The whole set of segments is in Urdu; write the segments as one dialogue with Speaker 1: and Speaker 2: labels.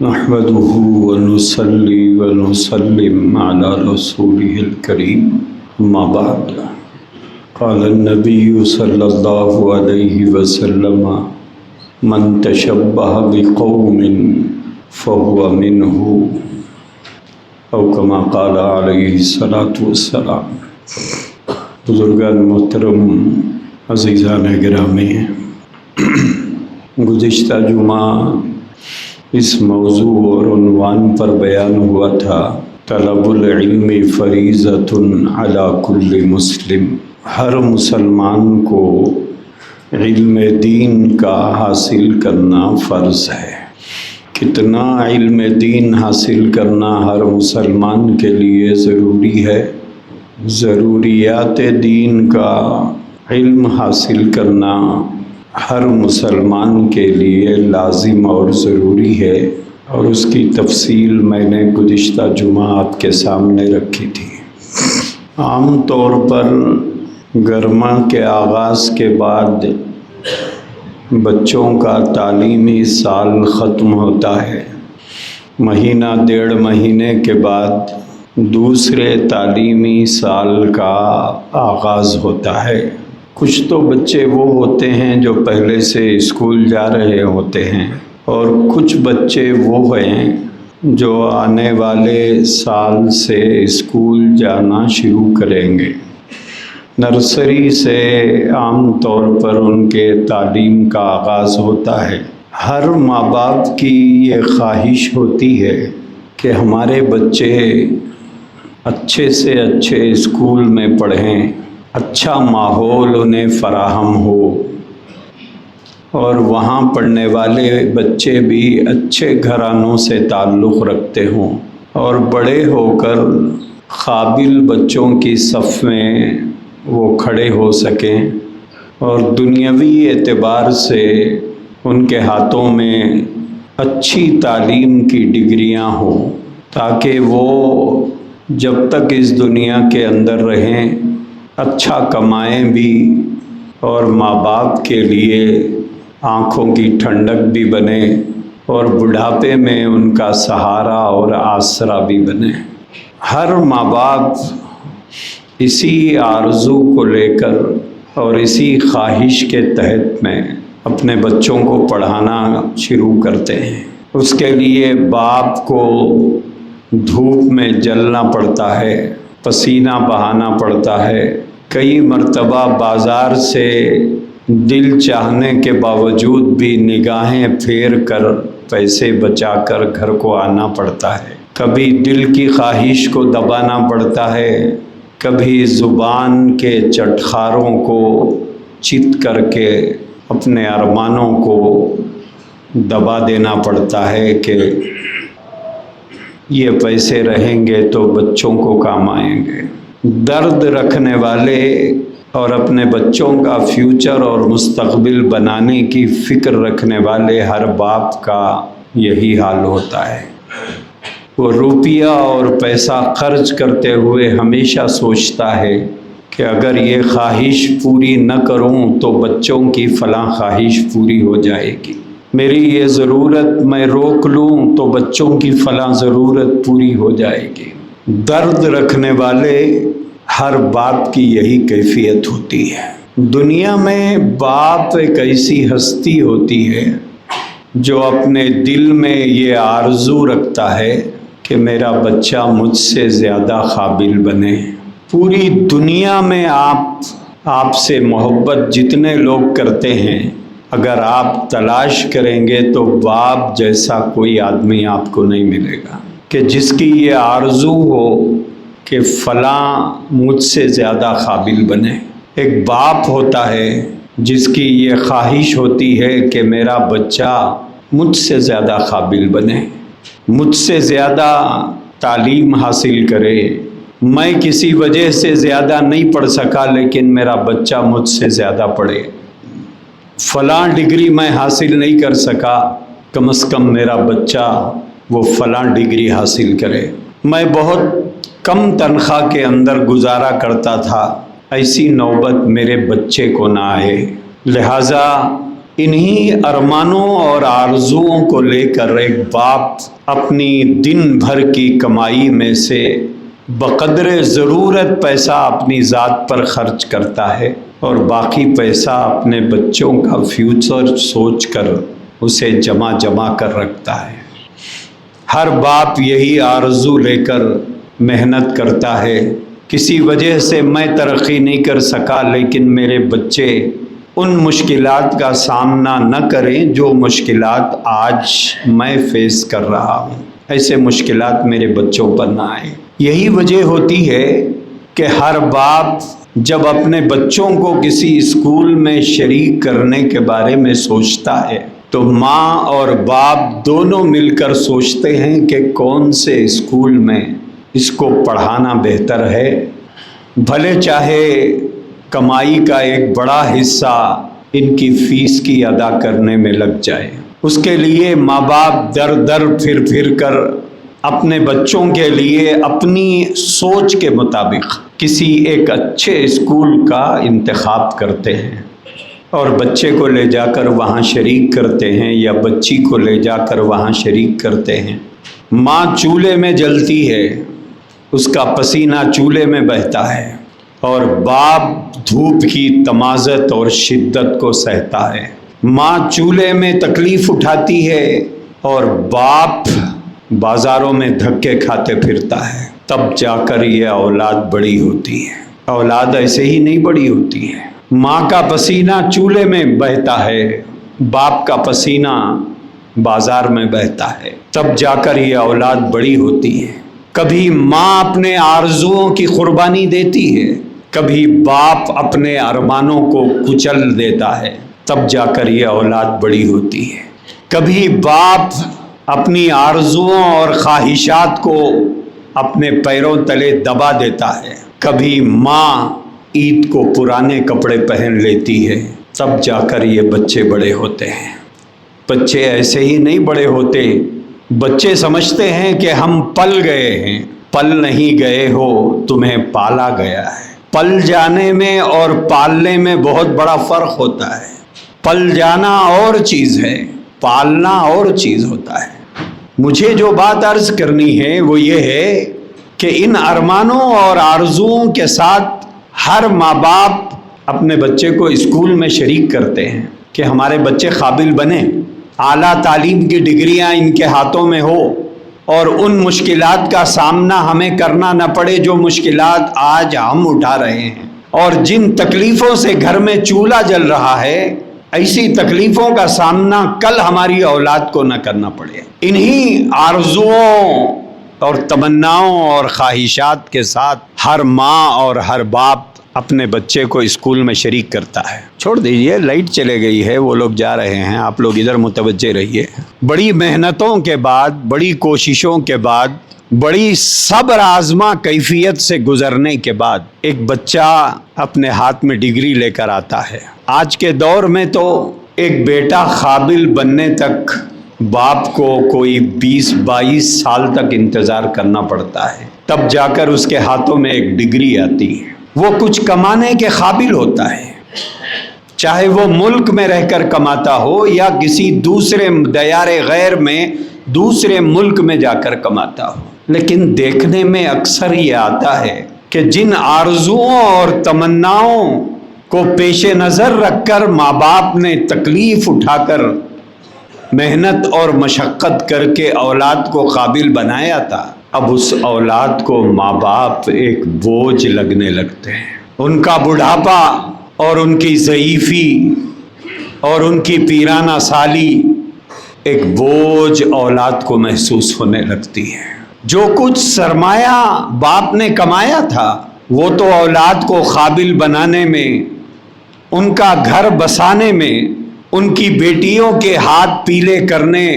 Speaker 1: نحمده ونصلي ونسلم على رسوله الكريم أما بعد قال النبي صلى الله عليه وسلم من تشبه بقوم فهو منه أو كما قال عليه الصلاة والسلام۔ بزرگان محترم، عزیزان گرامی، گزشتہ جمعہ اس موضوع اور عنوان پر بیان ہوا تھا طلب العلم فریضۃ علی کل مسلم۔ ہر مسلمان کو علم دین کا حاصل کرنا فرض ہے۔ کتنا علم دین حاصل کرنا ہر مسلمان کے لیے ضروری ہے؟ ضروریات دین کا علم حاصل کرنا ہر مسلمان کے لیے لازم اور ضروری ہے، اور اس کی تفصیل میں نے گزشتہ جمعہ آپ کے سامنے رکھی تھی۔ عام طور پر گرما کے آغاز کے بعد بچوں کا تعلیمی سال ختم ہوتا ہے۔ مہینہ ڈیڑھ مہینے کے بعد دوسرے تعلیمی سال کا آغاز ہوتا ہے۔ کچھ تو بچے وہ ہوتے ہیں جو پہلے سے اسکول جا رہے ہوتے ہیں، اور کچھ بچے وہ ہیں جو آنے والے سال سے اسکول جانا شروع کریں گے۔ نرسری سے عام طور پر ان کے تعلیم کا آغاز ہوتا ہے۔ ہر ماں باپ کی یہ خواہش ہوتی ہے کہ ہمارے بچے اچھے سے اچھے اسکول میں پڑھیں، اچھا ماحول انہیں فراہم ہو، اور وہاں پڑھنے والے بچے بھی اچھے گھرانوں سے تعلق رکھتے ہوں اور بڑے ہو کر قابل بچوں کی صف میں وہ کھڑے ہو سکیں، اور دنیاوی اعتبار سے ان کے ہاتھوں میں اچھی تعلیم کی ڈگریاں ہوں، تاکہ وہ جب تک اس دنیا کے اندر رہیں اچھا کمائیں بھی، اور ماں باپ کے لیے آنکھوں کی ٹھنڈک بھی بنے، اور بڑھاپے میں ان کا سہارا اور آسرا بھی بنے۔ ہر ماں باپ اسی آرزو کو لے کر اور اسی خواہش کے تحت میں اپنے بچوں کو پڑھانا شروع کرتے ہیں۔ اس کے لیے باپ کو دھوپ میں جلنا پڑتا ہے، پسینہ بہانا پڑتا ہے، کئی مرتبہ بازار سے دل چاہنے کے باوجود بھی نگاہیں پھیر کر پیسے بچا کر گھر کو آنا پڑتا ہے۔ کبھی دل کی خواہش کو دبانا پڑتا ہے، کبھی زبان کے چٹخاروں کو چت کر کے اپنے ارمانوں کو دبا دینا پڑتا ہے کہ یہ پیسے رہیں گے تو بچوں کو کام آئیں گے۔ درد رکھنے والے اور اپنے بچوں کا فیوچر اور مستقبل بنانے کی فکر رکھنے والے ہر باپ کا یہی حال ہوتا ہے۔ وہ روپیہ اور پیسہ خرچ کرتے ہوئے ہمیشہ سوچتا ہے کہ اگر یہ خواہش پوری نہ کروں تو بچوں کی فلاں خواہش پوری ہو جائے گی، میری یہ ضرورت میں روک لوں تو بچوں کی فلاں ضرورت پوری ہو جائے گی۔ درد رکھنے والے ہر باپ کی یہی کیفیت ہوتی ہے۔ دنیا میں باپ ایک ایسی ہستی ہوتی ہے جو اپنے دل میں یہ آرزو رکھتا ہے کہ میرا بچہ مجھ سے زیادہ قابل بنے۔ پوری دنیا میں آپ سے محبت جتنے لوگ کرتے ہیں، اگر آپ تلاش کریں گے تو باپ جیسا کوئی آدمی آپ کو نہیں ملے گا کہ جس کی یہ آرزو ہو کہ فلاں مجھ سے زیادہ قابل بنے۔ ایک باپ ہوتا ہے جس کی یہ خواہش ہوتی ہے کہ میرا بچہ مجھ سے زیادہ قابل بنے، مجھ سے زیادہ تعلیم حاصل کرے۔ میں کسی وجہ سے زیادہ نہیں پڑھ سکا لیکن میرا بچہ مجھ سے زیادہ پڑھے۔ فلاں ڈگری میں حاصل نہیں کر سکا، کم از کم میرا بچہ وہ فلاں ڈگری حاصل کرے۔ میں بہت کم تنخواہ کے اندر گزارا کرتا تھا، ایسی نوبت میرے بچے کو نہ آئے۔ لہٰذا انہی ارمانوں اور آرزوؤں کو لے کر ایک باپ اپنی دن بھر کی کمائی میں سے بقدر ضرورت پیسہ اپنی ذات پر خرچ کرتا ہے اور باقی پیسہ اپنے بچوں کا فیوچر سوچ کر اسے جمع کر رکھتا ہے۔ ہر باپ یہی آرزو لے کر محنت کرتا ہے، کسی وجہ سے میں ترقی نہیں کر سکا لیکن میرے بچے ان مشکلات کا سامنا نہ کریں جو مشکلات آج میں فیس کر رہا ہوں، ایسے مشکلات میرے بچوں پر نہ آئیں۔ یہی وجہ ہوتی ہے کہ ہر باپ جب اپنے بچوں کو کسی اسکول میں شریک کرنے کے بارے میں سوچتا ہے تو ماں اور باپ دونوں مل کر سوچتے ہیں کہ کون سے اسکول میں اس کو پڑھانا بہتر ہے، بھلے چاہے کمائی کا ایک بڑا حصہ ان کی فیس کی ادا کرنے میں لگ جائے۔ اس کے لیے ماں باپ در در پھر کر اپنے بچوں کے لیے اپنی سوچ کے مطابق کسی ایک اچھے اسکول کا انتخاب کرتے ہیں اور بچے کو لے جا کر وہاں شریک کرتے ہیں یا بچی کو لے جا کر وہاں شریک کرتے ہیں۔ ماں چولہے میں جلتی ہے، اس کا پسینہ چولہے میں بہتا ہے، اور باپ دھوپ کی تمازت اور شدت کو سہتا ہے۔ ماں چولہے میں تکلیف اٹھاتی ہے اور باپ بازاروں میں دھکے کھاتے پھرتا ہے، تب جا کر یہ اولاد بڑی ہوتی ہے۔ اولاد ایسے ہی نہیں بڑی ہوتی ہے۔ ماں کا پسینہ چولہے میں بہتا ہے، باپ کا پسینہ بازار میں بہتا ہے، تب جا کر یہ اولاد بڑی ہوتی ہے۔ کبھی ماں اپنے آرزوؤں کی قربانی دیتی ہے، کبھی باپ اپنے ارمانوں کو کچل دیتا ہے، تب جا کر یہ اولاد بڑی ہوتی ہے۔ کبھی باپ اپنی آرزوؤں اور خواہشات کو اپنے پیروں تلے دبا دیتا ہے، کبھی ماں عید کو پرانے کپڑے پہن لیتی ہے، تب جا کر یہ بچے بڑے ہوتے ہیں۔ بچے ایسے ہی نہیں بڑے ہوتے۔ بچے سمجھتے ہیں کہ ہم پل گئے ہیں، پل نہیں گئے ہو، تمہیں پالا گیا ہے۔ پل جانے میں اور پالنے میں بہت بڑا فرق ہوتا ہے۔ پل جانا اور چیز ہے، پالنا اور چیز ہوتا ہے۔ مجھے جو بات عرض کرنی ہے وہ یہ ہے کہ ان ارمانوں اور آرزوؤں کے ساتھ ہر ماں باپ اپنے بچے کو اسکول میں شریک کرتے ہیں کہ ہمارے بچے قابل بنیں، اعلیٰ تعلیم کی ڈگریاں ان کے ہاتھوں میں ہو اور ان مشکلات کا سامنا ہمیں کرنا نہ پڑے جو مشکلات آج ہم اٹھا رہے ہیں، اور جن تکلیفوں سے گھر میں چولہا جل رہا ہے ایسی تکلیفوں کا سامنا کل ہماری اولاد کو نہ کرنا پڑے۔ انہی آرزوؤں اور تمناؤں اور خواہشات کے ساتھ ہر ماں اور ہر باپ اپنے بچے کو اسکول میں شریک کرتا ہے۔ چھوڑ دیجئے، لائٹ چلے گئی ہے، وہ لوگ جا رہے ہیں، آپ لوگ ادھر متوجہ رہیے۔ بڑی محنتوں کے بعد، بڑی کوششوں کے بعد، بڑی صبر آزما کیفیت سے گزرنے کے بعد ایک بچہ اپنے ہاتھ میں ڈگری لے کر آتا ہے۔ آج کے دور میں تو ایک بیٹا قابل بننے تک باپ کو کوئی 20-22 سال تک انتظار کرنا پڑتا ہے، تب جا کر اس کے ہاتھوں میں ایک ڈگری آتی ہے۔ وہ کچھ کمانے کے قابل ہوتا ہے، چاہے وہ ملک میں رہ کر کماتا ہو یا کسی دوسرے دیار غیر میں دوسرے ملک میں جا کر کماتا ہو۔ لیکن دیکھنے میں اکثر یہ آتا ہے کہ جن آرزوؤں اور تمناؤں کو پیش نظر رکھ کر ماں باپ نے تکلیف اٹھا کر محنت اور مشقت کر کے اولاد کو قابل بنایا تھا، اب اس اولاد کو ماں باپ ایک بوجھ لگنے لگتے ہیں۔ ان کا بڑھاپا اور ان کی ضعیفی اور ان کی پیرانہ سالی ایک بوجھ اولاد کو محسوس ہونے لگتی ہے۔ جو کچھ سرمایہ باپ نے کمایا تھا وہ تو اولاد کو قابل بنانے میں، ان کا گھر بسانے میں، ان کی بیٹیوں کے ہاتھ پیلے کرنے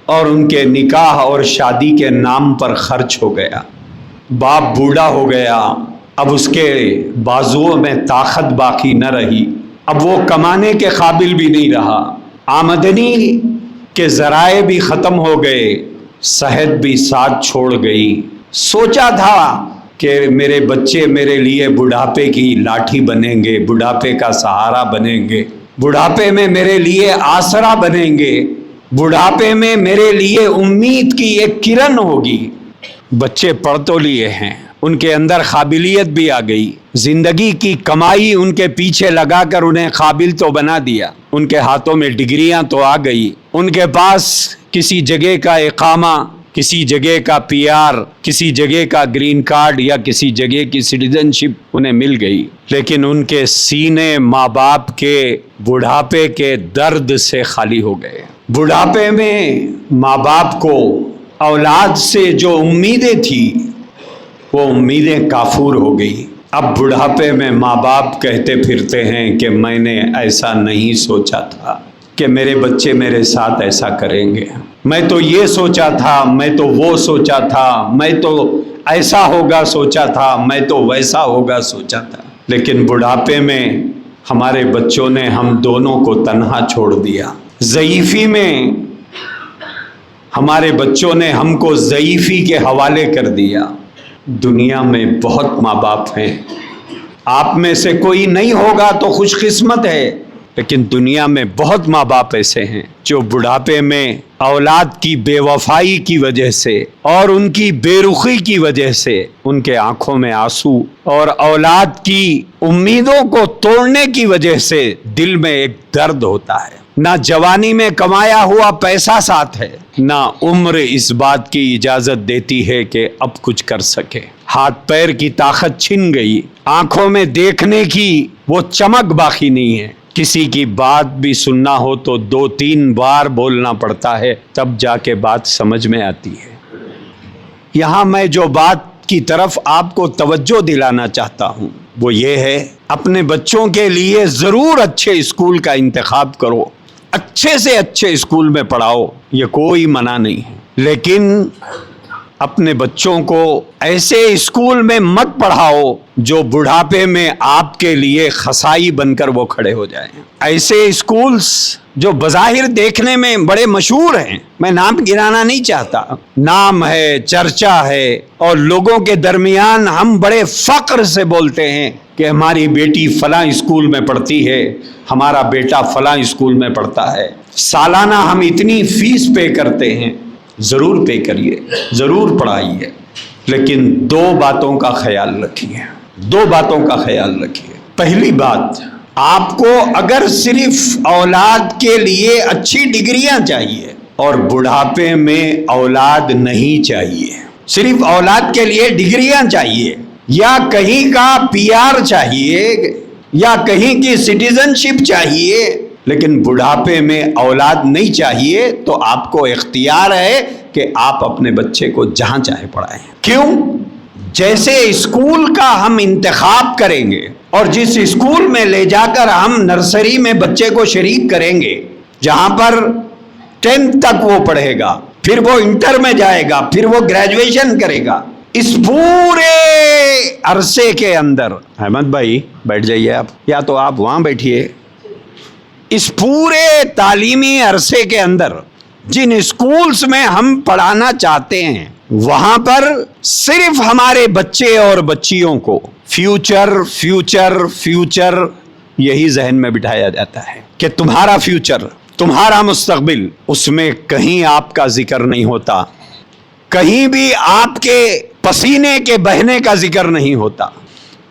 Speaker 1: اور ان کے نکاح اور شادی کے نام پر خرچ ہو گیا۔ باپ بوڑھا ہو گیا، اب اس کے بازوؤں میں طاقت باقی نہ رہی، اب وہ کمانے کے قابل بھی نہیں رہا، آمدنی کے ذرائع بھی ختم ہو گئے، صحت بھی ساتھ چھوڑ گئی۔ سوچا تھا کہ میرے بچے میرے لیے بڑھاپے کی لاٹھی بنیں گے، بڑھاپے کا سہارا بنیں گے، بڑھاپے میں میرے لیے آسرا بنیں گے، بڑھاپے میں میرے لیے امید کی ایک کرن ہوگی۔ بچے پڑھ تو لیے ہیں، ان کے اندر قابلیت بھی آ گئی، زندگی کی کمائی ان کے پیچھے لگا کر انہیں قابل تو بنا دیا، ان کے ہاتھوں میں ڈگریاں تو آ گئی، ان کے پاس کسی جگہ کا اقامہ، کسی جگہ کا پی آر، کسی جگہ کا گرین کارڈ یا کسی جگہ کی سٹیزن شپ انہیں مل گئی، لیکن ان کے سینے ماں باپ کے بڑھاپے کے درد سے خالی ہو گئے۔ بڑھاپے میں ماں باپ کو اولاد سے جو امیدیں تھی وہ امیدیں کافور ہو گئی۔ اب بڑھاپے میں ماں باپ کہتے پھرتے ہیں کہ میں نے ایسا نہیں سوچا تھا کہ میرے بچے میرے ساتھ ایسا کریں گے، میں تو یہ سوچا تھا، میں تو وہ سوچا تھا، میں تو ایسا ہوگا سوچا تھا، میں تو ویسا ہوگا سوچا تھا۔ لیکن بڑھاپے میں ہمارے بچوں نے ہم دونوں کو تنہا چھوڑ دیا۔ ضعیفی میں ہمارے بچوں نے ہم کو ضعیفی کے حوالے کر دیا۔ دنیا میں بہت ماں باپ ہیں، آپ میں سے کوئی نہیں ہوگا تو خوش قسمت ہے، لیکن دنیا میں بہت ماں باپ ایسے ہیں جو بڑھاپے میں اولاد کی بے وفائی کی وجہ سے اور ان کی بے رخی کی وجہ سے ان کے آنکھوں میں آنسو اور اولاد کی امیدوں کو توڑنے کی وجہ سے دل میں ایک درد ہوتا ہے۔ نہ جوانی میں کمایا ہوا پیسہ ساتھ ہے، نہ عمر اس بات کی اجازت دیتی ہے کہ اب کچھ کر سکے۔ ہاتھ پیر کی طاقت چھن گئی، آنکھوں میں دیکھنے کی وہ چمک باقی نہیں ہے۔ کسی کی بات بھی سننا ہو تو 2-3 بار بولنا پڑتا ہے، تب جا کے بات سمجھ میں آتی ہے۔ یہاں میں جو بات کی طرف آپ کو توجہ دلانا چاہتا ہوں وہ یہ ہے، اپنے بچوں کے لیے ضرور اچھے اسکول کا انتخاب کرو، اچھے سے اچھے اسکول میں پڑھاؤ، یہ کوئی منع نہیں ہے، لیکن اپنے بچوں کو ایسے اسکول میں مت پڑھاؤ جو بڑھاپے میں آپ کے لیے خصائی بن کر وہ کھڑے ہو جائیں۔ ایسے اسکولز جو بظاہر دیکھنے میں بڑے مشہور ہیں، میں نام گرانا نہیں چاہتا، نام ہے، چرچا ہے، اور لوگوں کے درمیان ہم بڑے فخر سے بولتے ہیں کہ ہماری بیٹی فلاں اسکول میں پڑھتی ہے، ہمارا بیٹا فلاں اسکول میں پڑھتا ہے، سالانہ ہم اتنی فیس پے کرتے ہیں۔ ضرور پے کریے، ضرور پڑھائیے، لیکن 2 باتوں کا خیال رکھیے، 2 باتوں کا خیال رکھیے۔ پہلی بات، آپ کو اگر صرف اولاد کے لیے اچھی ڈگریاں چاہیے اور بڑھاپے میں اولاد نہیں چاہیے، صرف اولاد کے لیے ڈگریاں چاہیے یا کہیں کا پی آر چاہیے یا کہیں کی سٹیزن شپ چاہیے، لیکن بڑھاپے میں اولاد نہیں چاہیے، تو آپ کو اختیار ہے کہ آپ اپنے بچے کو جہاں چاہے پڑھائیں۔ کیوں؟ جیسے اسکول کا ہم انتخاب کریں گے اور جس اسکول میں لے جا کر ہم نرسری میں بچے کو شریک کریں گے، جہاں پر 10th تک وہ پڑھے گا، پھر وہ انٹر میں جائے گا، پھر وہ گریجویشن کرے گا، اس پورے عرصے کے اندر، احمد بھائی بیٹھ جائیے آپ، یا تو آپ وہاں بیٹھیے، اس پورے تعلیمی عرصے کے اندر جن اسکولز میں ہم پڑھانا چاہتے ہیں وہاں پر صرف ہمارے بچے اور بچیوں کو فیوچر فیوچر فیوچر یہی ذہن میں بٹھایا جاتا ہے کہ تمہارا فیوچر، تمہارا مستقبل، اس میں کہیں آپ کا ذکر نہیں ہوتا، کہیں بھی آپ کے پسینے کے بہنے کا ذکر نہیں ہوتا،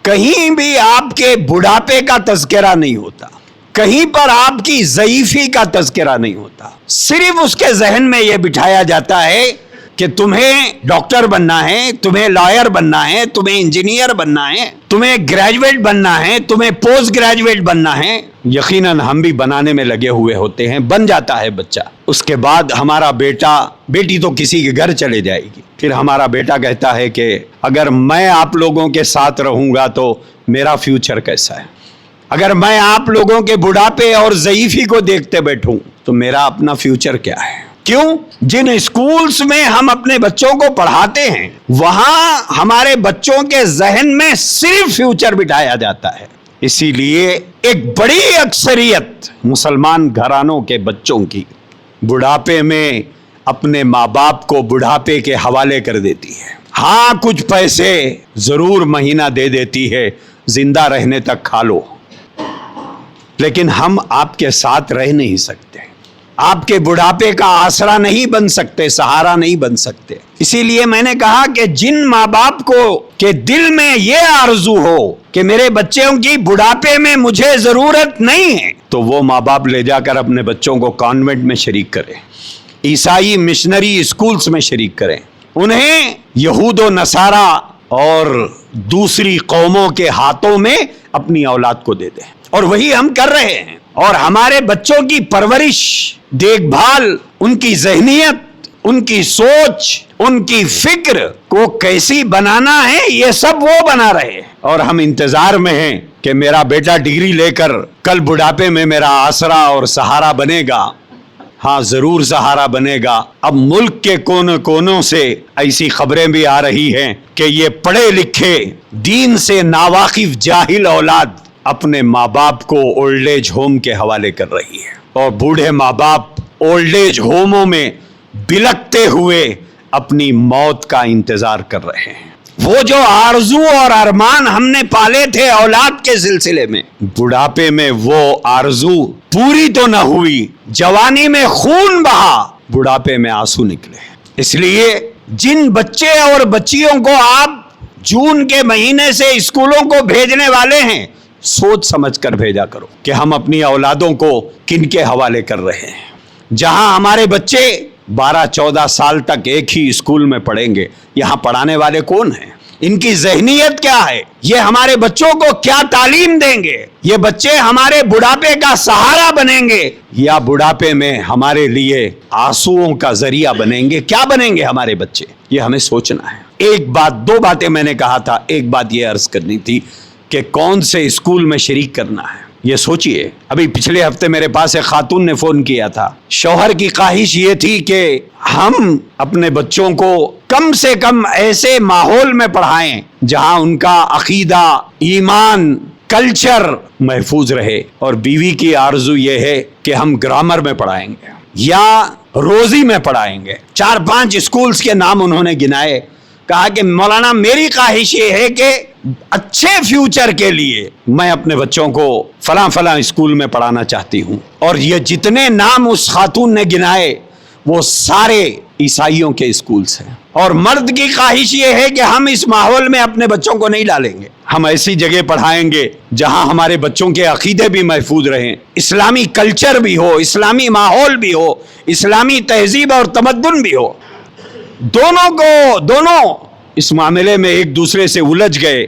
Speaker 1: کہیں بھی آپ کے بڑھاپے کا تذکرہ نہیں ہوتا، کہیں پر آپ کی ضعیفی کا تذکرہ نہیں ہوتا۔ صرف اس کے ذہن میں یہ بٹھایا جاتا ہے کہ تمہیں ڈاکٹر بننا ہے، تمہیں لائر بننا ہے، تمہیں انجینئر بننا ہے، تمہیں گریجویٹ بننا ہے، تمہیں پوسٹ گریجویٹ بننا ہے۔ یقیناً ہم بھی بنانے میں لگے ہوئے ہوتے ہیں، بن جاتا ہے بچہ، اس کے بعد ہمارا بیٹا بیٹی تو کسی کے گھر چلے جائے گی، پھر ہمارا بیٹا کہتا ہے کہ اگر میں آپ لوگوں کے ساتھ رہوں گا تو میرا فیوچر کیسا ہے، اگر میں آپ لوگوں کے بڑھاپے اور ضعیفی کو دیکھتے بیٹھوں تو میرا اپنا فیوچر کیا ہے؟ کیوں؟ جن اسکولز میں ہم اپنے بچوں کو پڑھاتے ہیں وہاں ہمارے بچوں کے ذہن میں صرف فیوچر بٹھایا جاتا ہے۔ اسی لیے ایک بڑی اکثریت مسلمان گھرانوں کے بچوں کی بڑھاپے میں اپنے ماں باپ کو بڑھاپے کے حوالے کر دیتی ہے۔ ہاں کچھ پیسے ضرور مہینہ دے دیتی ہے، زندہ رہنے تک کھا لو، لیکن ہم آپ کے ساتھ رہ نہیں سکتے، آپ کے بڑھاپے کا آسرا نہیں بن سکتے، سہارا نہیں بن سکتے۔ اسی لیے میں نے کہا کہ جن ماں باپ کو کہ دل میں یہ آرزو ہو کہ میرے بچوں کی بڑھاپے میں مجھے ضرورت نہیں ہے، تو وہ ماں باپ لے جا کر اپنے بچوں کو کانوینٹ میں شریک کریں، عیسائی مشنری اسکولز میں شریک کریں، انہیں یہود و نصارہ اور دوسری قوموں کے ہاتھوں میں اپنی اولاد کو دے دیں، اور وہی ہم کر رہے ہیں۔ اور ہمارے بچوں کی پرورش، دیکھ بھال، ان کی ذہنیت، ان کی سوچ، ان کی فکر کو کیسی بنانا ہے، یہ سب وہ بنا رہے ہیں، اور ہم انتظار میں ہیں کہ میرا بیٹا ڈگری لے کر کل بڑھاپے میں میرا آسرا اور سہارا بنے گا۔ ہاں ضرور سہارا بنے گا۔ اب ملک کے کونے کونوں سے ایسی خبریں بھی آ رہی ہیں کہ یہ پڑھے لکھے دین سے ناواقف جاہل اولاد اپنے ماں باپ کو اولڈ ایج ہوم کے حوالے کر رہی ہے، اور بوڑھے ماں باپ اولڈ ایج ہوموں میں بلکتے ہوئے اپنی موت کا انتظار کر رہے ہیں۔ وہ جو آرزو اور ارمان ہم نے پالے تھے اولاد کے سلسلے میں، بڑھاپے میں وہ آرزو پوری تو نہ ہوئی، جوانی میں خون بہا، بڑھاپے میں آنسو نکلے۔ اس لیے جن بچے اور بچیوں کو آپ جون کے مہینے سے اسکولوں کو بھیجنے والے ہیں، سوچ سمجھ کر بھیجا کرو کہ ہم اپنی اولادوں کو کن کے حوالے کر رہے ہیں۔ جہاں ہمارے بچے 12-14 سال تک ایک ہی اسکول میں پڑھیں گے، یہاں پڑھانے والے کون ہیں؟ ان کی ذہنیت کیا ہے؟ یہ ہمارے بچوں کو کیا تعلیم دیں گے؟ یہ بچے ہمارے بڑھاپے کا سہارا بنیں گے یا بڑھاپے میں ہمارے لیے آنسوؤں کا ذریعہ بنیں گے؟ کیا بنیں گے ہمارے بچے؟ یہ ہمیں سوچنا ہے۔ ایک بات، دو باتیں میں نے کہا تھا، ایک بات یہ عرض کرنی تھی کہ کون سے اسکول میں شریک کرنا ہے۔ یہ سوچئے، ابھی پچھلے ہفتے میرے پاس ایک خاتون نے فون کیا تھا، شوہر کی خواہش یہ تھی کہ ہم اپنے بچوں کو کم سے کم ایسے ماحول میں پڑھائیں جہاں ان کا عقیدہ، ایمان، کلچر محفوظ رہے، اور بیوی کی آرزو یہ ہے کہ ہم گرامر میں پڑھائیں گے یا روزی میں پڑھائیں گے۔ 4-5 اسکولز کے نام انہوں نے گنائے، کہا کہ مولانا میری خواہش یہ ہے کہ اچھے فیوچر کے لیے میں اپنے بچوں کو فلاں فلاں اسکول میں پڑھانا چاہتی ہوں، اور یہ جتنے نام اس خاتون نے گنائے وہ سارے عیسائیوں کے اسکولز ہیں۔ اور مرد کی خواہش یہ ہے کہ ہم اس ماحول میں اپنے بچوں کو نہیں ڈالیں گے، ہم ایسی جگہ پڑھائیں گے جہاں ہمارے بچوں کے عقیدے بھی محفوظ رہیں، اسلامی کلچر بھی ہو، اسلامی ماحول بھی ہو، اسلامی تہذیب اور تمدن بھی ہو۔ دونوں اس معاملے میں ایک دوسرے سے الجھ گئے۔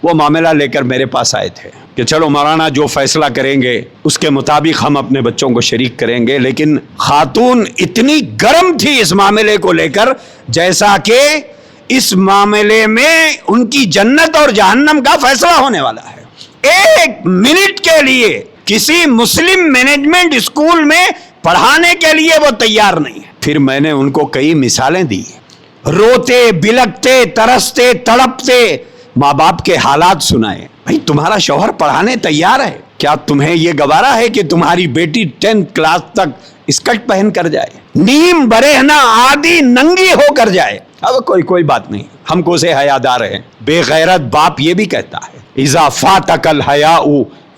Speaker 1: وہ معاملہ لے کر میرے پاس آئے تھے کہ چلو مولانا جو فیصلہ کریں گے اس کے مطابق ہم اپنے بچوں کو شریک کریں گے، لیکن خاتون اتنی گرم تھی اس معاملے کو لے کر جیسا کہ اس معاملے میں ان کی جنت اور جہنم کا فیصلہ ہونے والا ہے۔ ایک منٹ کے لیے کسی مسلم مینجمنٹ اسکول میں پڑھانے کے لیے وہ تیار نہیں ہے۔ پھر میں نے ان کو کئی مثالیں دی، روتے بلکتے ترستے تڑپتے ماں باپ کے حالات سنائے۔ بھائی تمہارا شوہر پڑھانے تیار ہے، کیا تمہیں یہ گوارا ہے کہ تمہاری بیٹی 10th کلاس تک اسکرٹ پہن کر جائے، نیم برہنہ آدھی ننگی ہو کر جائے؟ اب کوئی بات نہیں، ہم کو سے حیادار ہیں۔ بے غیرت باپ یہ بھی کہتا ہے اذا فاتک الحیاء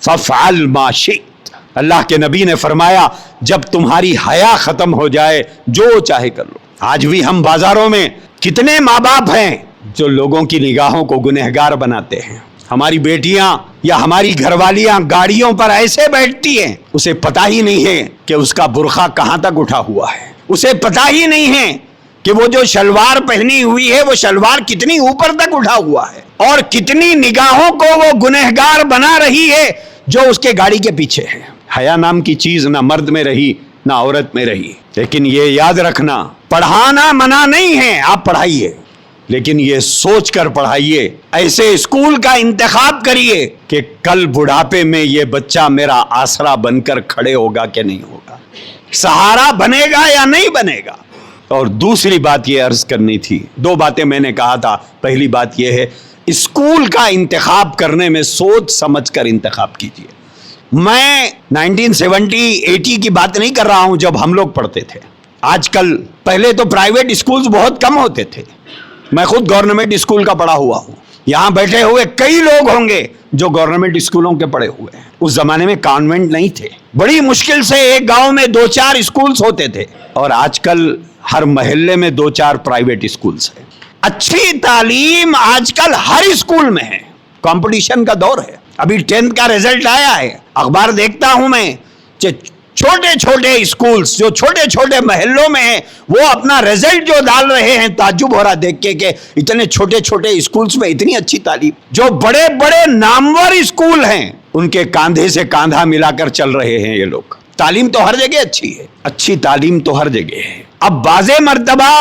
Speaker 1: فافعل ما شئت۔ اللہ کے نبی نے فرمایا جب تمہاری حیا ختم ہو جائے جو چاہے کر لو۔ آج بھی ہم بازاروں میں کتنے ماں باپ ہیں جو لوگوں کی نگاہوں کو گنہگار بناتے ہیں۔ ہماری بیٹیاں یا ہماری گھر والیاں گاڑیوں پر ایسے بیٹھتی ہیں، اسے پتہ ہی نہیں ہے کہ اس کا برقع کہاں تک اٹھا ہوا ہے، اسے پتہ ہی نہیں ہے کہ وہ جو شلوار پہنی ہوئی ہے وہ شلوار کتنی اوپر تک اٹھا ہوا ہے، اور کتنی نگاہوں کو وہ گنہگار بنا رہی ہے جو اس کے گاڑی کے پیچھے ہے۔ حیا نام کی چیز نہ مرد میں رہی نہ عورت میں رہی۔ لیکن یہ یاد رکھنا، پڑھانا منع نہیں ہے، آپ پڑھائیے، لیکن یہ سوچ کر پڑھائیے، ایسے اسکول کا انتخاب کریے کہ کل بڑھاپے میں یہ بچہ میرا آسرا بن کر کھڑے ہوگا کہ نہیں ہوگا، سہارا بنے گا یا نہیں بنے گا۔ اور دوسری بات یہ عرض کرنی تھی، 2 باتیں میں نے کہا تھا۔ پہلی بات یہ ہے اسکول کا انتخاب کرنے میں سوچ سمجھ کر انتخاب کیجیے۔ میں 1970-80 کی بات نہیں کر رہا ہوں جب ہم لوگ پڑھتے تھے۔ آج کل، پہلے تو پرائیویٹ اسکولز بہت کم ہوتے تھے، میں خود گورنمنٹ اسکول کا پڑھا ہوا ہوں۔ یہاں بیٹھے ہوئے کئی لوگ ہوں گے جو گورنمنٹ اسکولوں کے پڑھے ہوئے ہیں. اس زمانے میں کانوینٹ نہیں تھے, بڑی مشکل سے ایک گاؤں میں 2-4 اسکولز ہوتے تھے, اور آج کل ہر محلے میں 2-4 پرائیویٹ اسکولز ہیں. اچھی تعلیم آج کل ہر اسکول میں ہے. کمپٹیشن کا دور ہے. ابھی 10th کا رزلٹ آیا ہے, اخبار دیکھتا ہوں میں, چھوٹے چھوٹے اسکولز جو چھوٹے چھوٹے محلوں میں ہیں وہ اپنا رزلٹ جو ڈال رہے ہیں, تعجب ہو رہا دیکھ کے کہ اتنے چھوٹے چھوٹے اسکولز میں اتنی اچھی تعلیم. جو بڑے بڑے نامور اسکول ہیں ان کے کاندھے سے کاندھا ملا کر چل رہے ہیں یہ لوگ. تعلیم تو ہر جگہ اچھی ہے, اچھی تعلیم تو ہر جگہ ہے. اب بعض مرتبہ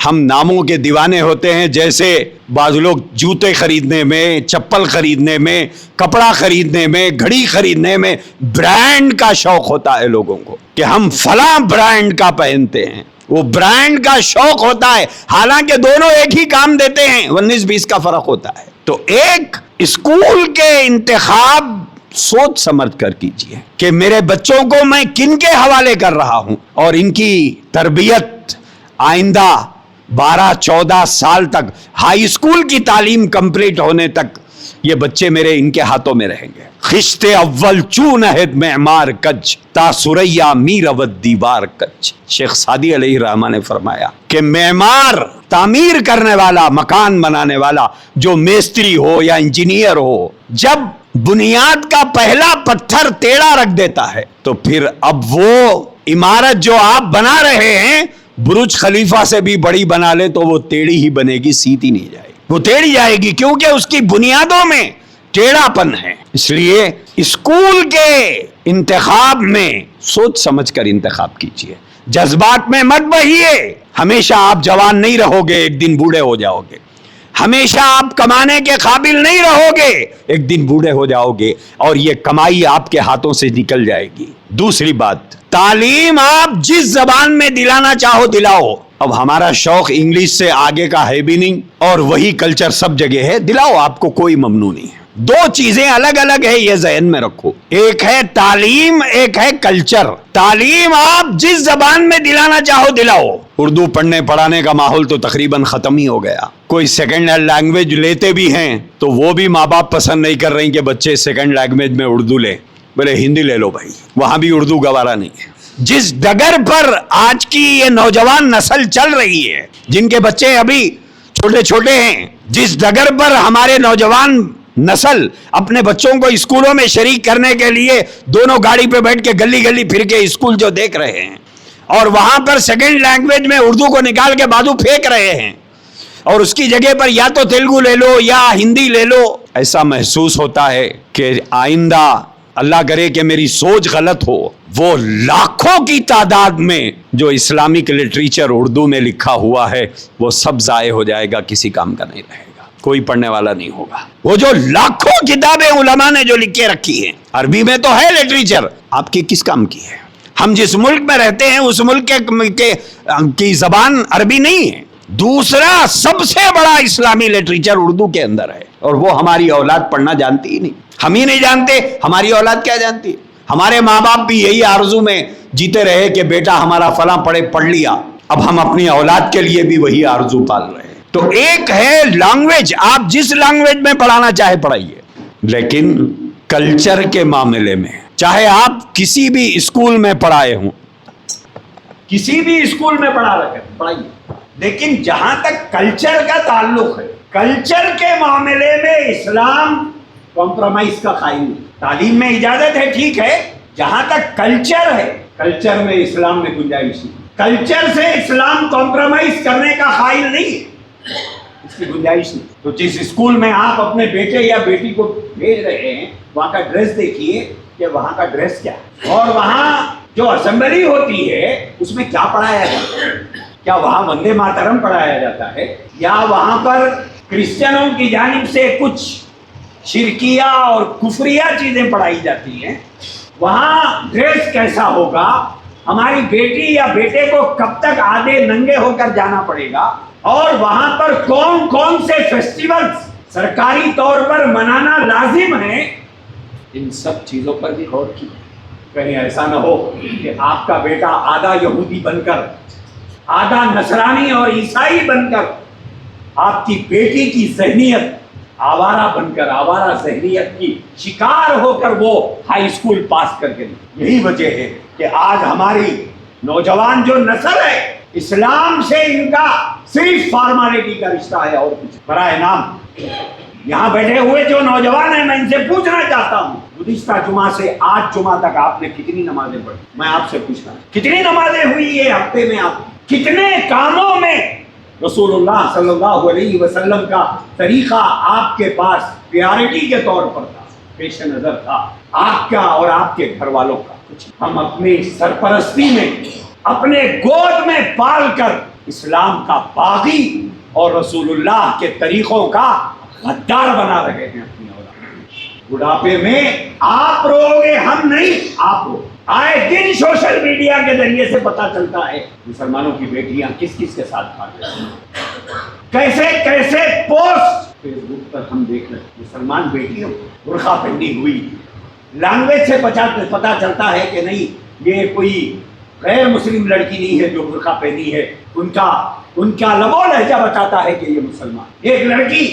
Speaker 1: ہم ناموں کے دیوانے ہوتے ہیں, جیسے بعض لوگ جوتے خریدنے میں, چپل خریدنے میں, کپڑا خریدنے میں, گھڑی خریدنے میں برانڈ کا شوق ہوتا ہے لوگوں کو کہ ہم فلاں برانڈ کا پہنتے ہیں. وہ برانڈ کا شوق ہوتا ہے, حالانکہ دونوں ایک ہی کام دیتے ہیں, 19-20 کا فرق ہوتا ہے. تو ایک اسکول کے انتخاب سوچ سمجھ کر کیجئے کہ میرے بچوں کو میں کن کے حوالے کر رہا ہوں, اور ان کی تربیت آئندہ 12-14 سال تک, ہائی اسکول کی تعلیم کمپلیٹ ہونے تک یہ بچے میرے ان کے ہاتھوں میں رہیں گے. خشت اول چون عہد معمار کج تا سریا میر اود دیوار کج. شیخ سعدی علیہ الرحمہ نے فرمایا کہ معمار, تعمیر کرنے والا, مکان بنانے والا, جو میستری ہو یا انجینئر ہو, جب بنیاد کا پہلا پتھر ٹیڑھا رکھ دیتا ہے تو پھر اب وہ عمارت جو آپ بنا رہے ہیں برج خلیفہ سے بھی بڑی بنا لے تو وہ ٹیڑھی ہی بنے گی, سیدھی نہیں جائے گی. وہ ٹیڑھی جائے گی کیونکہ اس کی بنیادوں میں ٹیڑھا پن ہے. اس لیے اسکول کے انتخاب میں سوچ سمجھ کر انتخاب کیجیے, جذبات میں مت بہیے. ہمیشہ آپ جوان نہیں رہو گے, ایک دن بوڑھے ہو جاؤ گے. ہمیشہ آپ کمانے کے قابل نہیں رہو گے, ایک دن بوڑھے ہو جاؤ گے, اور یہ کمائی آپ کے ہاتھوں سے نکل جائے گی. دوسری بات, تعلیم آپ جس زبان میں دلانا چاہو دلاؤ. اب ہمارا شوق انگلش سے آگے کا ہے بھی نہیں, اور وہی کلچر سب جگہ ہے, دلاؤ, آپ کو کوئی ممنوع نہیں ہے. دو چیزیں الگ الگ ہے, یہ ذہن میں رکھو. ایک ہے تعلیم, ایک ہے کلچر. تعلیم آپ جس زبان میں دلانا چاہو دلاؤ. اردو پڑھنے پڑھانے کا ماحول تو تقریباً ختم ہی ہو گیا. کوئی سیکنڈ لینگویج لیتے بھی ہیں تو وہ بھی ماں باپ پسند نہیں کر رہے ہیں کہ بچے سیکنڈ لینگویج میں اردو لیں. بولے ہندی لے لو بھائی, وہاں بھی اردو گوارا نہیں ہے. جس ڈگر پر آج کی یہ نوجوان نسل چل رہی ہے, جن کے بچے ابھی چھوٹے چھوٹے ہیں, جس ڈگر پر ہمارے نوجوان نسل اپنے بچوں کو اسکولوں میں شریک کرنے کے لیے دونوں گاڑی پہ بیٹھ کے گلی گلی پھر کے اسکول جو دیکھ رہے ہیں, اور وہاں پر سیکنڈ لینگویج میں اردو کو نکال کے بازو پھینک رہے ہیں, اور اس کی جگہ پر یا تو تیلگو لے لو یا ہندی لے لو. ایسا محسوس ہوتا ہے کہ آئندہ, اللہ کرے کہ میری سوچ غلط ہو, وہ لاکھوں کی تعداد میں جو اسلامک لٹریچر اردو میں لکھا ہوا ہے وہ سب ضائع ہو جائے گا, کسی کام کا نہیں رہے گا, کوئی پڑھنے والا نہیں ہوگا. وہ جو لاکھوں کتابیں علماء نے جو لکھ کے رکھی ہیں, عربی میں تو ہے لٹریچر, آپ کی کس کام کی ہے؟ ہم جس ملک میں رہتے ہیں اس ملک کی زبان عربی نہیں ہے. دوسرا سب سے بڑا اسلامی لٹریچر اردو کے اندر ہے, اور وہ ہماری اولاد پڑھنا جانتی ہی نہیں. ہم ہی نہیں جانتے, ہماری اولاد کیا جانتی ہے؟ ہمارے ماں باپ بھی یہی آرزو میں جیتے رہے کہ بیٹا ہمارا فلاں پڑھ لیا. اب ہم اپنی اولاد کے لیے بھی وہی آرزو پال رہے ہیں. تو ایک ہے لینگویج, آپ جس لینگویج میں پڑھانا چاہے پڑھائیے, لیکن کلچر کے معاملے میں چاہے آپ کسی بھی اسکول میں پڑھائے ہوں, کسی بھی اسکول میں پڑھائیے, لیکن جہاں تک کلچر کا تعلق ہے, کلچر کے معاملے میں اسلام کمپرومائز کا قائل نہیں. تعلیم میں اجازت ہے, ٹھیک ہے, جہاں تک کلچر ہے, کلچر میں اسلام میں گنجائش نہیں. کلچر سے اسلام کمپرومائز کرنے کا قائل نہیں ہے, اس کی گنجائش نہیں. تو جس اسکول میں آپ اپنے بیٹے یا بیٹی کو بھیج رہے ہیں وہاں کا ڈریس دیکھیے کہ وہاں کا ڈریس کیا ہے, اور وہاں جو اسمبلی ہوتی ہے اس میں کیا پڑھایا جاتا ہے. کیا وہاں وندے ماترم پڑھایا جاتا ہے, یا وہاں پر کرسچنوں کی جانب سے کچھ شرکیہ اور کفریہ چیزیں پڑھائی جاتی ہیں؟ وہاں ڈریس کیسا ہوگا, ہماری بیٹی یا بیٹے کو کب تک آدھے ننگے ہو کر جانا پڑے گا, اور وہاں پر کون کون سے فیسٹیولز سرکاری طور پر منانا لازم ہے, ان سب چیزوں پر بھی غور کی. کہیں ایسا نہ ہو کہ آپ کا بیٹا آدھا یہودی بن کر, آدھا نصرانی اور عیسائی بن کر آپ کی بیٹی کی ذہنیت
Speaker 2: آوارہ بن کر، آوارہ ذہنیت کی شکار ہو کر وہ ہائی اسکول پاس کر کے. یہی وجہ ہے کہ آج ہماری نوجوان جو نسل ہے، اسلام سے ان کا صرف فارمالٹی کا رشتہ ہے اور کچھ. برائے نام یہاں بیٹھے ہوئے جو نوجوان ہیں، میں ان سے پوچھنا چاہتا ہوں، گزشتہ جمعہ سے آج جمعہ تک آپ نے کتنی نمازیں پڑھی؟ میں آپ سے پوچھتا ہوں کتنی نمازیں ہوئی یہ ہفتے میں؟ آپ کتنے کاموں میں رسول اللہ صلی اللہ علیہ وسلم کا طریقہ آپ کے پاس پریارٹی کے طور پر تھا، پیش نظر تھا آپ کا اور آپ کے گھر والوں کا؟ ہم اپنی سرپرستی میں، اپنے گود میں پال کر اسلام کا باغی اور رسول اللہ کے طریقوں کا غدار بنا رہے ہیں اپنی اولاد. بڑھاپے میں آپ رو گے، ہم نہیں، آپ رو. آئے دن سوشل میڈیا کے ذریعے سے پتا چلتا ہے مسلمانوں کی بیٹیاں کس کس کے ساتھ بھاگ رہی ہیں، کیسے کیسے پوسٹ فیس بک پر ہم دیکھ رہے ہیں. مسلمان بیٹیوں برقع پہنی ہوئی، لینگویج سے پتا چلتا ہے کہ نہیں یہ کوئی غیر مسلم لڑکی نہیں ہے جو برقع پہنی ہے، ان کا لب و لہجہ بتاتا ہے کہ یہ مسلمان. ایک لڑکی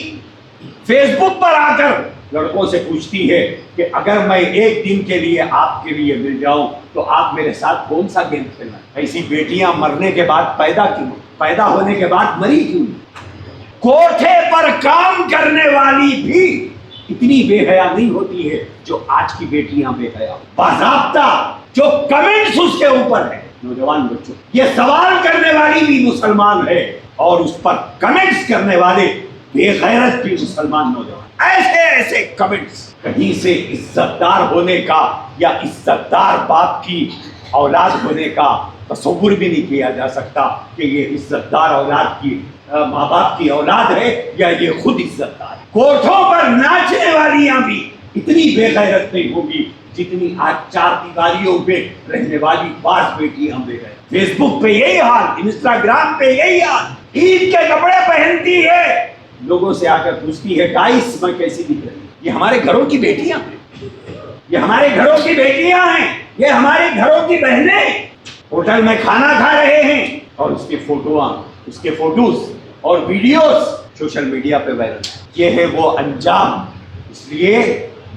Speaker 2: فیس بک پر آ کر لڑکوں سے پوچھتی ہے کہ اگر میں ایک دن کے لیے آپ کے لیے مل جاؤں تو آپ میرے ساتھ کون سا گیم کھیلنا؟ ایسی بیٹیاں مرنے کے بعد پیدا ہونے کے بعد مری کیوں؟ کوٹھے پر کام کرنے والی بھی اتنی بے حیا نہیں ہوتی ہے جو آج کی بیٹیاں بے حیا. باضابطہ جو کمنٹس اس کے اوپر ہے، نوجوان بچوں، یہ سوال کرنے والی بھی مسلمان ہے اور اس پر کمنٹس کرنے والے بے غیرت بھی مسلمان نوجوان. ایسے ایسے کمنٹس، کہیں سے عزت دار ہونے کا یا عزت دار باپ کی اولاد ہونے کا تصور بھی نہیں کیا جا سکتا کہ یہ عزت دار اولاد کی ماں باپ کی اولاد ہے یا یہ خود عزت دار. کوٹھوں پر ناچنے والیاں بھی اتنی بے غیرت نہیں ہوگی جتنی آج چار دیواریوں پہ رہنے والی بعض بیٹیاں بے غیرت. فیس بک پہ یہی حال، انسٹاگرام پہ یہی حال. عید کے کپڑے پہنتی ہے، لوگوں سے آ کر پوچھتی ہے گائس میں کیسی دکھ رہی. یہ ہمارے گھروں کی بیٹیاں ہیں، یہ ہمارے گھروں کی بیٹیاں ہیں، یہ ہمارے گھروں کی بہنیں ہوٹل میں کھانا کھا رہے ہیں اور اس کے فوٹوز اور ویڈیوز سوشل میڈیا پہ وائرل. یہ ہے وہ انجام. اس لیے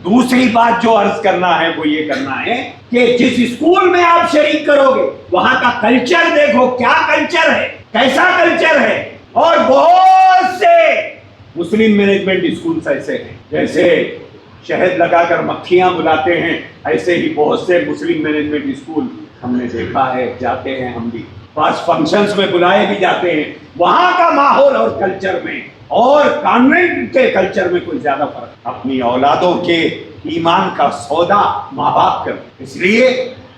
Speaker 2: دوسری بات جو عرض کرنا ہے وہ یہ کرنا ہے کہ جس اسکول میں آپ شریک کرو گے وہاں کا کلچر دیکھو، کیا کلچر ہے، کیسا کلچر ہے. اور بہت سے مسلم مینجمنٹ اسکولز ایسے ہیں جیسے شہد لگا کر مکھیاں بلاتے ہیں، ایسے ہی بہت سے مسلم مینجمنٹ اسکول ہم نے دیکھا ہے، جاتے ہیں ہم بھی، بعض فنکشنز میں بلائے بھی جاتے ہیں. وہاں کا ماحول اور کلچر میں اور کانوینٹ کے کلچر میں کوئی زیادہ فرق. اپنی اولادوں کے ایمان کا سودا ماں باپ کر، اس لیے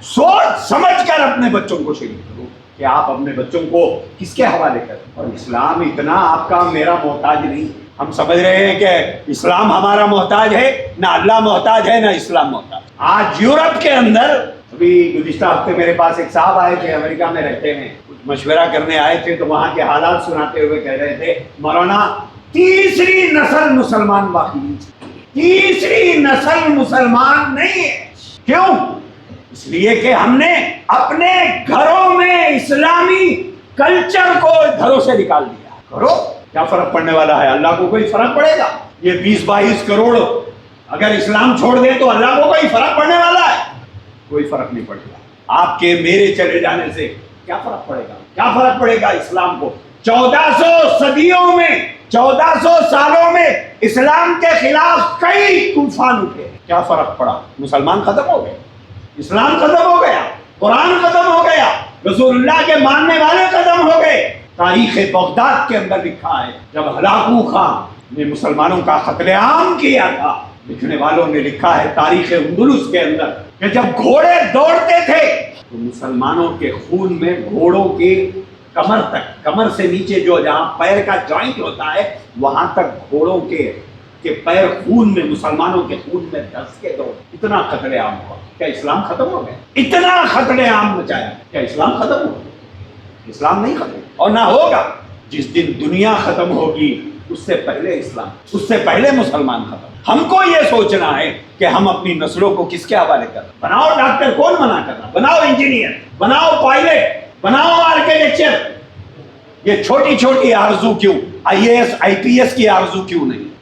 Speaker 2: سوچ سمجھ کر اپنے بچوں کو شریک کرو کہ آپ اپنے بچوں کو کس کے حوالے کریں. اور اسلام اتنا آپ کا میرا محتاج نہیں. ہم سمجھ رہے ہیں کہ اسلام ہمارا محتاج ہے، نہ اللہ محتاج ہے نہ اسلام محتاج. آج یورپ کے اندر، ابھی گزشتہ ہفتے میرے پاس ایک صاحب آئے تھے، امریکہ میں رہتے ہیں، کچھ مشورہ کرنے آئے تھے تو وہاں کے حالات سناتے ہوئے کہہ رہے تھے مولانا تیسری نسل مسلمان باقی نہیں، تیسری نسل مسلمان نہیں ہے. کیوں؟ اس لیے کہ ہم نے اپنے گھروں میں اسلامی کلچر کو گھروں سے نکال دیا. کرو، کیا فرق پڑنے والا ہے؟ اللہ کو کوئی فرق پڑے گا؟ یہ 20-22 کروڑ اگر اسلام چھوڑ دیں تو اللہ کو کوئی فرق پڑنے والا ہے؟ کوئی فرق نہیں پڑے گا. آپ کے میرے چلے جانے سے کیا فرق پڑے گا؟ کیا فرق پڑے گا اسلام کو؟ 1400 صدیوں میں، 1400 سالوں میں اسلام کے خلاف کئی طوفان اٹھے، کیا فرق پڑا؟ مسلمان ختم ہو گئے، اسلام ختم ہو گیا، قرآن ختم ہو گیا، رسول اللہ کے ماننے والے ختم ہو گئے. تاریخ بغداد کے اندر لکھا ہے جب ہلاکو خان نے مسلمانوں کا قتل عام کیا تھا، لکھنے والوں نے لکھا ہے تاریخ اندلس کے اندر کہ جب گھوڑے دوڑتے تھے تو مسلمانوں کے خون میں گھوڑوں کے کمر تک، کمر سے نیچے جو جہاں پیر کا جوائنٹ ہوتا ہے وہاں تک گھوڑوں کے پیر خون میں، مسلمانوں کے خون میں دھس کے دوڑ. اتنا قتل عام ہوا. کیا اسلام ختم ہو گیا؟ اتنا قتل عام مچایا. کیا اسلام ختم ہو گیا؟ اسلام نہیں ختم اور نہ ہوگا. جس دن دنیا ختم ہوگی اس سے پہلے اسلام، اس سے پہلے مسلمان ختم. ہم کو یہ سوچنا ہے کہ ہم اپنی نسلوں کو کس کے حوالے کریں. بناؤ ڈاکٹر، کون منع کر رہا؟ بناؤ انجینئر، بناؤ پائلٹ، بناؤ آرکیٹیکچر. یہ چھوٹی چھوٹی آرزو کیوں؟ IAS IPS کی آرزو کیوں نہیں؟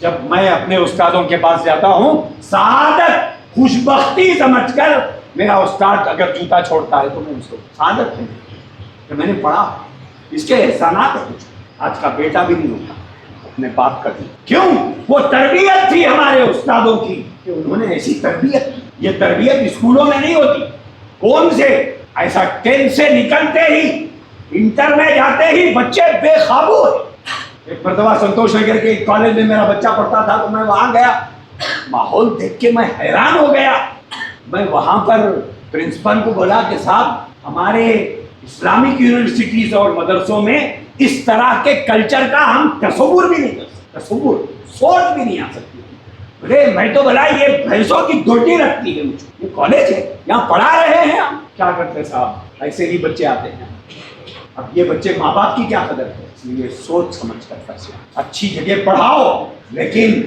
Speaker 2: جب میں اپنے استادوں کے پاس جاتا ہوں سعادت خوشبختی سمجھ کر، میرا استاد اگر جوتا چھوڑتا ہے تو میں اس کو سعادت ہے کہ میں نے پڑھا، اس کے احسانات ہیں کچھ۔ آج کا بیٹا بھی نہیں ہوتا اپنے باپ کا دی، کیوں؟ وہ تربیت تھی ہمارے استادوں کی کہ انہوں نے ایسی تربیت کی۔ یہ تربیت اسکولوں میں نہیں ہوتی، کون سے ایسا 10 سے نکلتے ہی انٹر میں جاتے ہی بچے بے قابو ہیں۔ ایک مرتبہ سنتوش نگر کے ایک کالج میں میرا بچہ پڑھتا تھا تو میں وہاں گیا، ماحول دیکھ کے میں حیران ہو گیا۔ میں وہاں پر پرنسپل کو بولا کہ صاحب ہمارے اسلامک یونیورسٹیز اور مدرسوں میں اس طرح کے کلچر کا ہم تصور بھی نہیں کر سکتے، تصور سوچ بھی نہیں آ سکتی۔ ارے میں تو بولا یہ بھینسوں کی دوٹی رکھتی ہے مجھے، یہ کالج ہے یہاں پڑھا رہے ہیں ہم، کیا کرتے صاحب ایسے ہی بچے آتے ہیں۔ اب یہ بچے ماں باپ کی کیا قدر ہے، اس لیے سوچ سمجھ کر فیصلہ، اچھی جگہ پڑھاؤ لیکن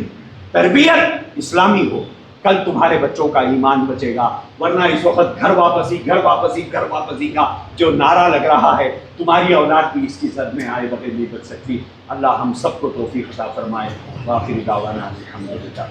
Speaker 2: تربیت اسلامی ہو، کل تمہارے بچوں کا ایمان بچے گا۔ ورنہ اس وقت گھر واپسی گھر واپسی گھر واپسی کا جو نعرہ لگ رہا ہے، تمہاری اولاد بھی اس کی زد میں آئے بغیر نہیں بچ سکتی۔ اللہ ہم سب کو توفیق عطا فرمائے۔ وآخر دعوانا الحمدللہ۔